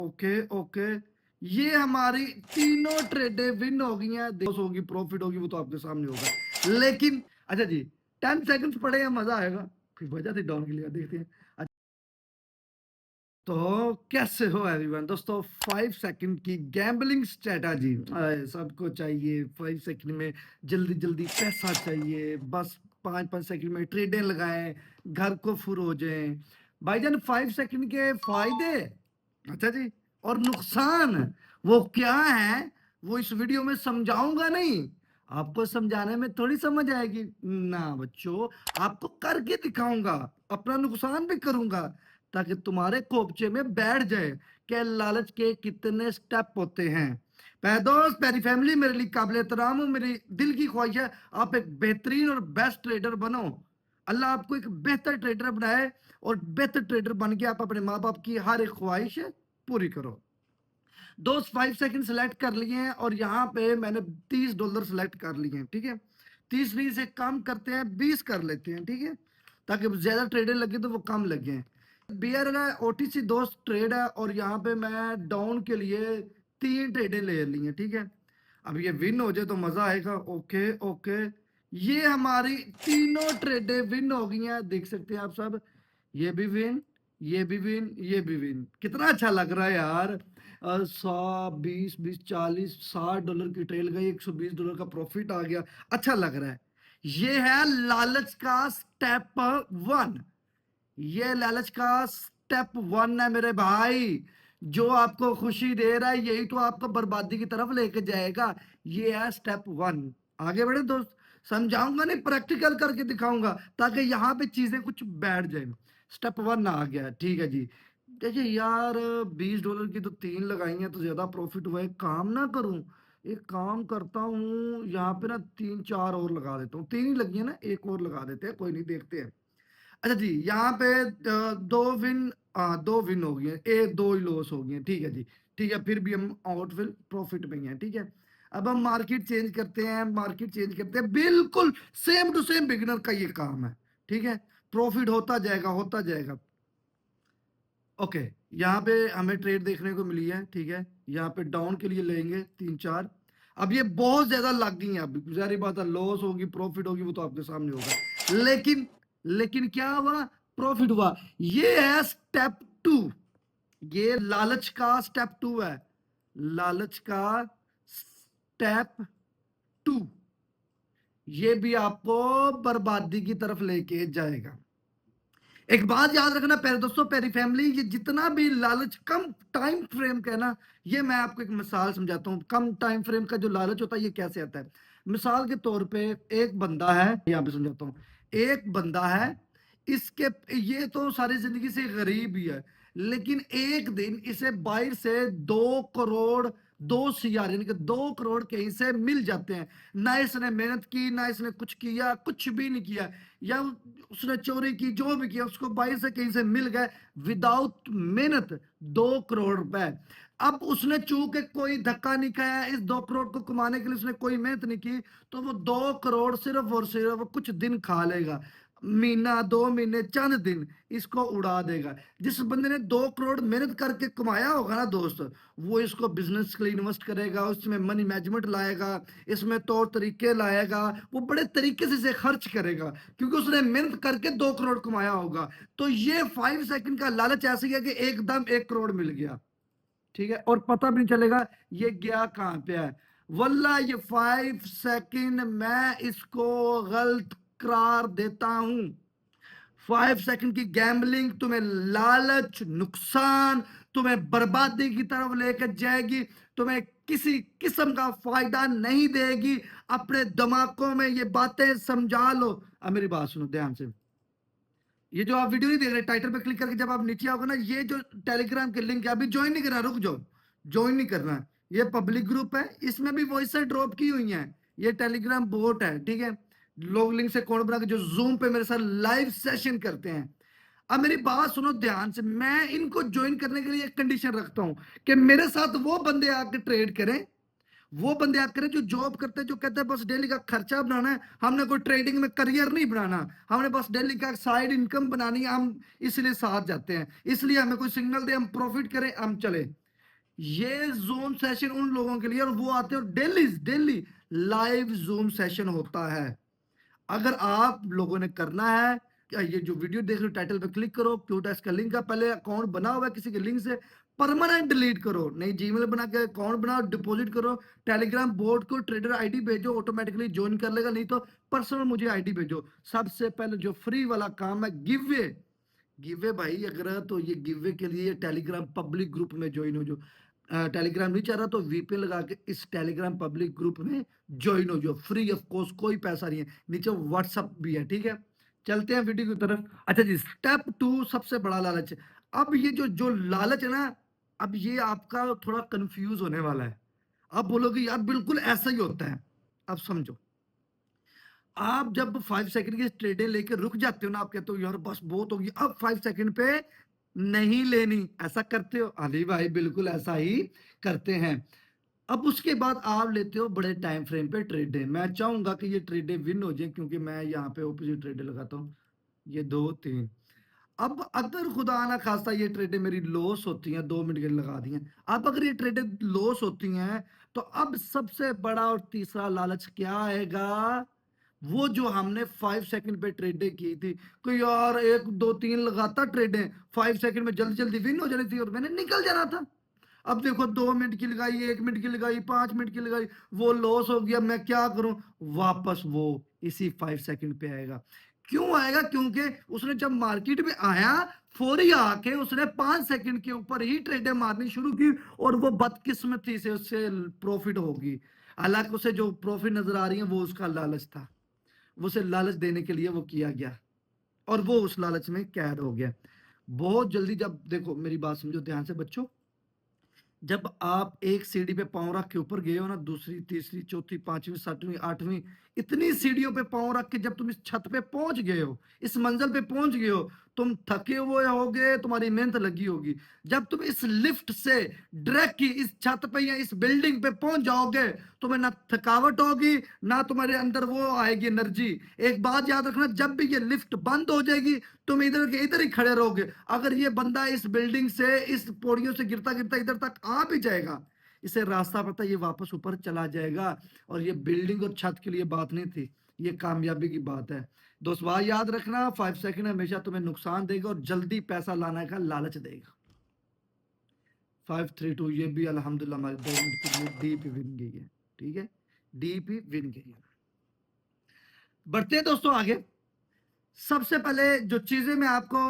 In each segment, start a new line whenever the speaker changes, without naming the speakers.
Okay okay, ये हमारी तीनों ट्रेडें विन हो गई हैं। लॉस होगी प्रॉफिट होगी वो तो आपके सामने होगा, लेकिन अच्छा जी 10 सेकंड्स पड़े हैं, मजा आएगा। कोई वजह थी डाउन के लिए, देखते हैं। तो कैसे हो एवरीवन दोस्तों, 5 सेकंड की गैम्बलिंग स्ट्रेटजी सबको चाहिए। 5 सेकंड में जल्दी जल्दी पैसा चाहिए, बस 5-5 सेकंड में ट्रेडें लगाएं, घर को फुर हो जाए। भाईजान 5 सेकंड के फायदे, अच्छा जी, और नुकसान वो क्या है, वो इस वीडियो में समझाऊंगा नहीं। आपको समझाने में थोड़ी समझ आएगी ना बच्चों, आपको करके दिखाऊंगा, अपना नुकसान भी करूंगा ताकि तुम्हारे कोपचे में बैठ जाए कि लालच के कितने स्टेप होते हैं। दोस्त प्यारी फैमिली, मेरे लिए काबिल एहतराम हो, मेरी दिल की ख्वाहिश है आप एक बेहतरीन और बेस्ट ट्रेडर बनो। अल्लाह आपको एक बेहतर ट्रेडर बनाए और बेहतर ट्रेडर बन के आप अपने माँ बाप की हर एक ख्वाहिश पूरी करो। दोस्त 5 सेकंड सेलेक्ट कर लिए हैं और यहाँ पे मैंने $30 सेलेक्ट कर लिए हैं, ठीक है। 30 नहीं से कम करते हैं, 20 कर लेते हैं, ठीक है, ताकि ज्यादा ट्रेडें लगे तो वो कम लगे। बियर है ओटीसी दोस्त ट्रेड है, और यहाँ पे मैं डाउन के लिए 3 ट्रेडें ले ली हैं, ठीक है। अब ये विन हो जाए तो मजा आएगा। ओके ओके, ये हमारी तीनों ट्रेडें विन हो गई हैं, देख सकते हैं आप सब। ये भी विन, ये भी विन, ये भी विन। कितना अच्छा लग रहा है यार। 100, 20, 20, 40, $60 की ट्रेल गई, $120 का प्रॉफिट आ गया, अच्छा लग रहा है। ये है लालच का स्टेप 1। ये लालच का स्टेप 1 है मेरे भाई। जो आपको खुशी दे रहा है यही तो आपको बर्बादी की तरफ लेके जाएगा। ये है स्टेप 1। आगे बढ़े दोस्त, समझाऊंगा नहीं, प्रैक्टिकल करके दिखाऊंगा ताकि यहाँ पे चीजें कुछ बैठ जाए। स्टेप 1 आ गया, ठीक है जी। देखिए यार, $20 की तो 3 लगाई हैं तो ज्यादा प्रॉफिट हुआ है, काम ना करूं, एक काम करता हूँ, यहाँ पे ना 3-4 और लगा देता हूँ। 3 ही लगी है ना, एक और लगा देते हैं, कोई नहीं, देखते हैं। अच्छा जी, यहाँ पे 2 विन, 2 विन हो गई है, 2 ही लॉस हो गई है, ठीक है जी। ठीक है, फिर भी हम आउटफिल प्रॉफिट में ही हैं, ठीक है। अब हम मार्केट चेंज करते हैं, मार्केट चेंज करते हैं, बिल्कुल सेम टू सेम बिगिनर का ये काम है, ठीक है। प्रॉफिट होता जाएगा, होता जाएगा। ओके, यहाँ पे हमें ट्रेड देखने को मिली है, ठीक है। यहाँ पे डाउन के लिए लेंगे 3-4। अब ये बहुत ज्यादा लग गई है, अब जारी बात है, लॉस होगी प्रॉफिट होगी वो तो आपके सामने होगा, लेकिन लेकिन क्या हुआ, प्रॉफिट हुआ। ये है स्टेप 2, ये लालच का स्टेप 2 है, लालच का स्टेप 2। ये भी आपको बर्बादी की तरफ लेके जाएगा। एक बात याद रखना प्यारे दोस्तों, प्यारी फैमिली, ये जितना भी लालच कम टाइम फ्रेम का है ना, ये मैं आपको एक मिसाल समझाता हूँ। कम टाइम फ्रेम का जो लालच होता है ये कैसे आता है। मिसाल के तौर पे एक बंदा है, यहाँ पे समझाता हूँ। एक बंदा है, इसके ये तो सारी जिंदगी से गरीब ही है, लेकिन एक दिन इसे बाहर से 2 करोड़, 2 CR यानी कि 2 करोड़ कहीं से मिल जाते हैं। ना इसने मेहनत की, ना इसने कुछ किया, कुछ भी नहीं किया, या उसने चोरी की, जो भी किया उसको बाहर से कहीं से मिल गए विदाउट मेहनत 2 करोड़ रुपए। अब उसने चूक के कोई धक्का नहीं खाया, इस 2 करोड़ को कमाने के लिए उसने कोई मेहनत नहीं की, तो वो 2 करोड़ सिर्फ और सिर्फ कुछ दिन खा लेगा, महीना, 2 महीने, चंद दिन इसको उड़ा देगा। जिस बंदे ने 2 करोड़ मेहनत करके कमाया होगा ना दोस्त, वो इसको बिजनेस के लिए इन्वेस्ट करेगा, उसमें मनी मैनेजमेंट लाएगा, इसमें तौर तरीके लाएगा, वो बड़े तरीके से इसे खर्च करेगा, क्योंकि उसने मेहनत करके 2 करोड़ कमाया होगा। तो ये 5 सेकंड का लालच ऐसे ही है कि एकदम 1 करोड़ मिल गया, ठीक है, और पता भी नहीं चलेगा ये गया कहां पे है। वल्ला ये 5 सेकंड मैं इसको गलत करार देता हूं। 5 सेकंड की गैम्बलिंग तुम्हें लालच, नुकसान, तुम्हें बर्बादी की तरफ लेकर जाएगी, तुम्हें किसी किस्म का फायदा नहीं देगी। अपने दिमागों में ये बातें समझा लो। अब मेरी बात सुनो ध्यान से, ये जो आप वीडियो नहीं देख रहे, टाइटल पे क्लिक करके जब आप नीचे आओगे ना, ये जो टेलीग्राम के लिंक है, अभी ज्वाइन नहीं करना, रुक जाओ, ज्वाइन नहीं करना। ये पब्लिक ग्रुप है, इसमें भी वॉइस ड्रॉप की हुई है, ये टेलीग्राम बोट है, ठीक है। लोग लिंक से कौन बना के जो जूम पे मेरे साथ लाइव सेशन करते हैं। अब मेरी बात सुनो ध्यान से, मैं इनको ज्वाइन करने के लिए एक कंडीशन रखता हूं कि मेरे साथ वो बंदे आके ट्रेड करें, वो बंदे आप करें जो जॉब करते हैं, जो कहते हैं बस डेली का खर्चा बनाना है, हमने कोई ट्रेडिंग में करियर नहीं बनाना, हमने बस डेली का साइड इनकम बनानी है, हम इसलिए साथ जाते हैं, इसलिए हमें कोई सिग्नल दे हम प्रॉफिट करें हम चले। ये जूम सेशन उन लोगों के लिए, और वो आते हो daily daily live zoom session होता है। अगर आप लोगों ने करना है, क्या ये जो वीडियो देख रहे हो टाइटल पे क्लिक करो, क्यूटेक्स का लिंक है, पहले अकाउंट बना हुआ है किसी के लिंक से, परमानेंट डिलीट करो, नई जीमेल बना के अकाउंट बनाओ, डिपॉजिट करो, टेलीग्राम बोर्ड को ट्रेडर आईडी भेजो, ऑटोमेटिकली ज्वाइन कर लेगा, नहीं तो पर्सनल मुझे आईडी भेजो। सबसे पहले जो फ्री वाला काम है गिव वे, गिव वे भाई, अगर तो ये गिव वे के लिए टेलीग्राम पब्लिक ग्रुप में ज्वाइन हो, जो टेलीग्राम नहीं चल रहा तो वीपीएन लगा के इस टेलीग्राम पब्लिक ग्रुप में ज्वाइन हो जाओ, फ्री ऑफ कॉस्ट, कोई पैसा नहीं है, नीचे व्हाट्सअप भी है, ठीक है। चलते हैं वीडियो की तरफ। अच्छा जी, स्टेप 2 सबसे बड़ा लालच। अब ये जो जो लालच है ना, अब ये आपका थोड़ा कंफ्यूज होने वाला है। अब बोलोगे यार बिल्कुल ऐसा ही होता है। अब समझो, आप जब 5 सेकंड की ट्रेडें लेके रुक जाते हो ना, आप कहते हो यार बस बहुत होगी, अब 5 सेकंड पे नहीं लेनी, ऐसा करते हो? अली भाई बिल्कुल ऐसा ही करते हैं। अब उसके बाद आप लेते हो बड़े टाइम फ्रेम पे ट्रेडें। मैं चाहूंगा कि ये ट्रेडें विन हो जाए, क्योंकि मैं यहाँ पे ओपोजिट ट्रेडें लगाता हूँ, ये 2 3। अब अगर खुदा ना खास्ता ये ट्रेडें मेरी लॉस होती हैं, 2 मिनट के लिए लगा दी हैं, अब अगर ये ट्रेडें लॉस होती हैं, तो अब सबसे बड़ा और तीसरा लालच क्या आएगा? वो जो हमने 5 सेकंड पे ट्रेडें की थी, कि यार 1 2 3 लगाता ट्रेडें, 5 सेकंड में जल्दी जल्दी विन हो जानी थी और मैंने निकल जाना था। अब देखो 2 मिनट की लगाई, 1 मिनट की लगाई, 5 मिनट की लगाई, वो लॉस हो गया, मैं क्या करूं? वापस वो इसी 5 सेकंड पे आएगा। क्यों आएगा? क्योंकि उसने जब मार्केट में आया, फौरी आके उसने 5 सेकंड के ऊपर ही ट्रेडें मारनी शुरू की, और वो बदकिस्मती से उससे प्रॉफिट होगी। हालांकि उसे जो प्रॉफिट नजर आ रही है वो उसका लालच था, वो उसे लालच देने के लिए वो किया गया, और वो उस लालच में कैद हो गया। बहुत जल्दी, जब देखो मेरी बात समझो ध्यान से बच्चों, जब आप एक सीढ़ी पे पांव रख के ऊपर गए हो ना, दूसरी तीसरी चौथी पांचवी सातवीं आठवीं, इतनी सीढ़ियों पे पांव रख के जब तुम इस छत पे पहुंच गए हो, इस मंजिल पे पहुंच गए हो, तुम थके हुए होगे, तुम्हारी मेहनत लगी होगी, जब तुम इस लिफ्ट से डायरेक्ट की इस छत पे या इस बिल्डिंग पे पहुंच जाओगे, तुम्हें ना थकावट होगी, ना तुम्हारे अंदर वो आएगी एनर्जी। एक बात याद रखना, जब भी ये लिफ्ट बंद हो जाएगी, तुम इधर के इधर ही खड़े रहोगे। अगर ये बंदा इस बिल्डिंग से इस पौड़ियों से गिरता गिरता इधर तक आ भी जाएगा, इसे रास्ता पता, ये वापस ऊपर चला जाएगा। और ये बिल्डिंग और छत के लिए बात नहीं थी, ये कामयाबी की बात है। दोस्त भाई याद रखना, 5 सेकंड हमेशा तुम्हें नुकसान देगा और जल्दी पैसा लाने का लालच देगा। 5 3 2, ये भी अल्हम्दुलिल्लाह हमारे 2 मिनट के लिए डीप विन गई है, ठीक है, डीप विन गई है। बढ़ते हैं दोस्तों आगे। सबसे पहले जो चीजें मैं आपको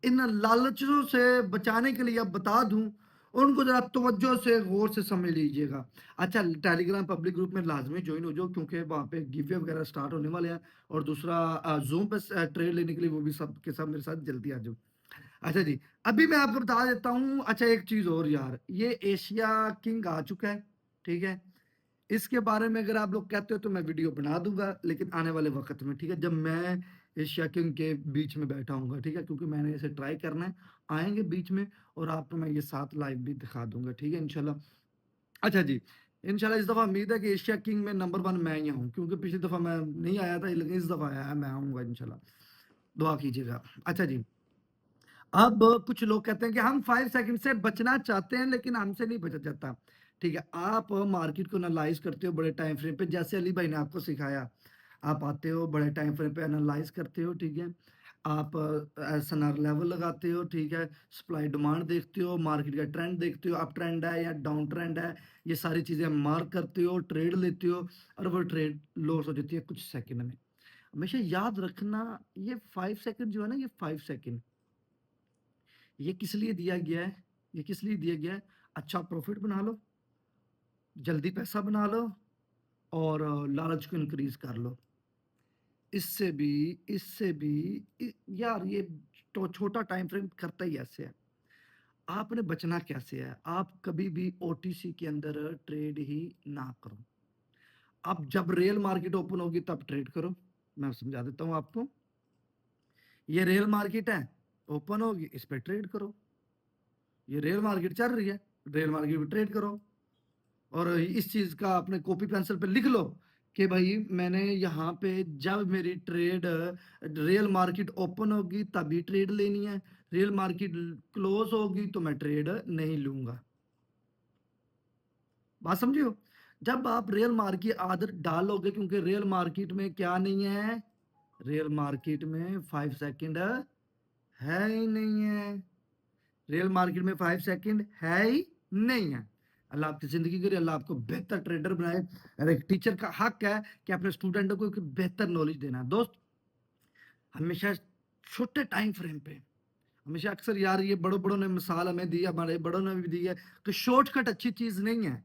इन लालचों से बचाने के लिए अब बता दूं, उनको जरा तवज्जो से गौर से समझ लीजिएगा। अच्छा, टेलीग्राम पब्लिक ग्रुप में लाजमी ज्वाइन हो जाओ, क्योंकि वहाँ पे गिव वे वगैरह स्टार्ट होने वाले हैं। और दूसरा, जूम पे ट्रेड लेने के लिए वो भी सब के सब मेरे साथ जल्दी आ जाओ। अच्छा जी, अभी मैं आपको बता देता हूँ। अच्छा, एक चीज और यार, ये एशिया किंग आ चुका है, ठीक है। इसके बारे में अगर आप लोग कहते हो तो मैं वीडियो बना दूंगा, लेकिन आने वाले वक्त में, ठीक है, जब मैं एशिया किंग के बीच में बैठा हूँ, ठीक है, क्योंकि मैंने इसे ट्राई करना है, आएंगे बीच में, और आपको मैं ये साथ लाइव भी दिखा दूंगा, ठीक है, इंशाल्लाह। अच्छा जी, इंशाल्लाह इस दफा उम्मीद है कि एशिया किंग में नंबर 1 मैं ही हूँ, क्योंकि पिछली दफा मैं नहीं आया था, लेकिन इस दफा आया है, मैं आऊंगा इंशाल्लाह, दुआ कीजिएगा। अच्छा जी, अब कुछ लोग कहते हैं कि हम 5 सेकंड से बचना चाहते हैं, लेकिन हमसे नहीं बचा जाता। ठीक है, आप मार्केट को एनालाइज करते हो बड़े टाइम फ्रेम पे, जैसे अली भाई ने आपको सिखाया। आप आते हो बड़े टाइम फ्रेम पे एनालाइज करते हो, ठीक है। आप एसएनआर लेवल लगाते हो, ठीक है, सप्लाई डिमांड देखते हो, मार्केट का ट्रेंड देखते हो, अप ट्रेंड है या डाउन ट्रेंड है, ये सारी चीजें मार्क करते हो, ट्रेड लेते हो, और वो ट्रेड लॉस हो जाती है कुछ सेकंड में। हमेशा याद रखना, ये 5 सेकंड जो है ना, ये 5 सेकंड, ये किस लिए दिया गया है? ये किस लिए दिया गया है? अच्छा प्रॉफिट बना लो, जल्दी पैसा बना लो, और लालच को इंक्रीज कर लो। यार ये तो छोटा टाइम फ्रेम करता ही ऐसे है। आपने बचना कैसे है? आप कभी भी ओटीसी के अंदर ट्रेड ही ना करो। अब जब रियल मार्केट ओपन होगी तब ट्रेड करो। मैं समझा देता हूं आपको। ये रियल मार्केट है, ओपन होगी, इस पे ट्रेड करो। ये रियल मार्केट चल रही है, रियल मार्केट पे ट्रेड करो। और इस चीज का अपने कॉपी पेंसिल पे लिख लो कि भाई मैंने यहाँ पे जब मेरी ट्रेड रियल मार्केट ओपन होगी तभी ट्रेड लेनी है, रियल मार्केट क्लोज होगी तो मैं ट्रेड नहीं लूंगा। बात समझे हो? जब आप रियल मार्केट की आदत डालोगे, क्योंकि रियल मार्केट में क्या नहीं है? रियल मार्केट में 5 सेकंड है ही नहीं है। रियल मार्केट में 5 सेकंड है ही नहीं है। अल्लाह आपकी ज़िंदगी करे, अल्लाह आपको बेहतर ट्रेडर बनाए। और एक टीचर का हक है कि अपने स्टूडेंटों को एक बेहतर नॉलेज देना। दोस्त, हमेशा छोटे टाइम फ्रेम पे, हमेशा अक्सर यार ये बड़ों-बड़ों ने मिसाल हमें दी है, हमारे बड़ों ने भी दी है कि शॉर्टकट अच्छी चीज़ नहीं है।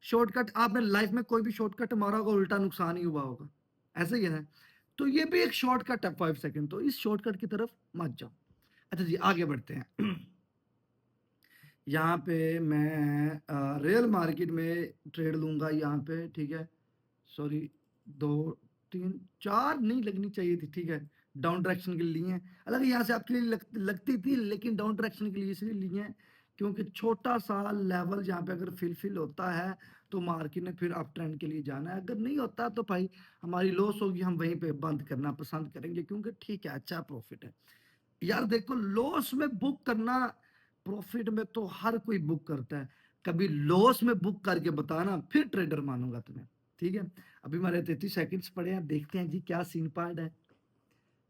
शॉर्टकट आपने लाइफ में कोई भी शॉर्टकट मारा होगा, उल्टा नुकसान ही हुआ होगा। ऐसा ही है ना? तो ये भी एक शॉर्टकट है 5 सेकंड, तो इस शॉर्टकट की तरफ मत जाओ। अच्छा जी, आगे बढ़ते हैं। यहाँ पे मैं रियल मार्केट में ट्रेड लूँगा यहाँ पे, ठीक है? सॉरी, 2, 3, 4 नहीं लगनी चाहिए थी, ठीक है? डाउन डायरेक्शन के लिए ली हैं। हालाँकि यहाँ से आपके लिए लगती थी, लेकिन डाउन डायरेक्शन के लिए इसलिए ली हैं, क्योंकि छोटा-सा लेवल जहाँ पे अगर फिल होता है, तो मार्केट ने फिर अप ट्रेंड के लिए जाना है। अगर नहीं होता तो भाई हमारी लॉस होगी, हम वहीं पे बंद करना पसंद करेंगे, क्योंकि ठीक है, अच्छा प्रॉफ़िट है। यार देखो, लॉस में बुक करना, प्रॉफिट में तो हर कोई बुक करता है। कभी लॉस में बुक करके बताना, फिर ट्रेडर मानूंगा तुम्हें। ठीक है, अभी हमारे 33 सेकंड्स पड़े हैं, देखते हैं जी क्या सीन पार्ट है।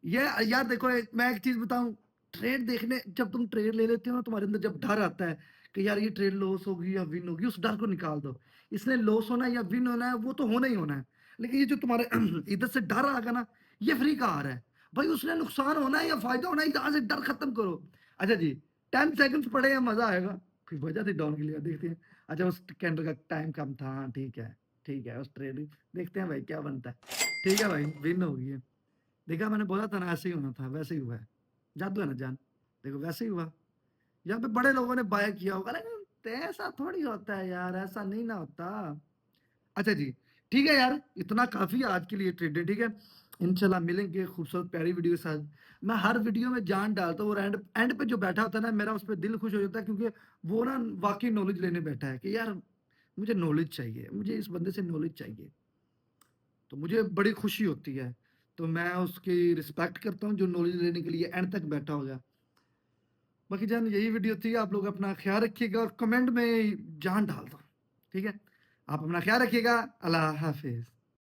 ये यार देखो, मैं एक चीज बताऊं, ट्रेड देखने जब तुम ट्रेड ले लेते हो ना, तुम्हारे अंदर जब डर आता है कि यार ये ट्रेड लॉस होगी या विन होगी, उस डर को निकाल दो। इसलिए लॉस होना है या विन होना है, वो तो होना ही होना है। लेकिन ये जो तुम्हारे इधर से डर आएगा ना, ये फ्री का हार है। भाई उसने नुकसान होना है या फायदा होना है, यहाँ से डर खत्म करो। अच्छा जी, 10 सेकंड्स पड़े हैं, मजा आएगा। कोई वजह थी डाउन के लिए, देखते हैं। अच्छा, उस कैंडल का टाइम कम था, हाँ ठीक है, ठीक है। उस ट्रेड देखते हैं भाई क्या बनता है। ठीक है भाई, विन हो गई है। देखा, मैंने बोला था ना ऐसे ही होना था, वैसे ही हुआ है। जादू है ना जान, देखो वैसे ही हुआ। यहाँ पे बड़े लोगों ने बाय किया होगा, लेकिन ऐसा थोड़ी होता है यार, ऐसा नहीं ना होता। अच्छा जी, ठीक है यार, इतना काफी है आज के लिए ट्रेडिंग, ठीक है? इंशाल्लाह मिलेंगे खूबसूरत प्यारी वीडियो के साथ। मैं हर वीडियो में जान डालता हूँ, और एंड एंड पे जो बैठा होता है ना, मेरा उस पर दिल खुश हो जाता है, क्योंकि वो ना वाकई नॉलेज लेने बैठा है कि यार मुझे नॉलेज चाहिए, मुझे इस बंदे से नॉलेज चाहिए। तो मुझे बड़ी खुशी होती है। तो मैं उसकी रिस्पेक्ट करता हूँ जो नॉलेज लेने के लिए एंड तक बैठा होगा। बाकी जान यही वीडियो थी, आप लोग अपना ख्याल रखिएगा और कमेंट में जान डाल दो, ठीक है? आप अपना ख्याल रखिएगा। अल्लाह हाफिज़।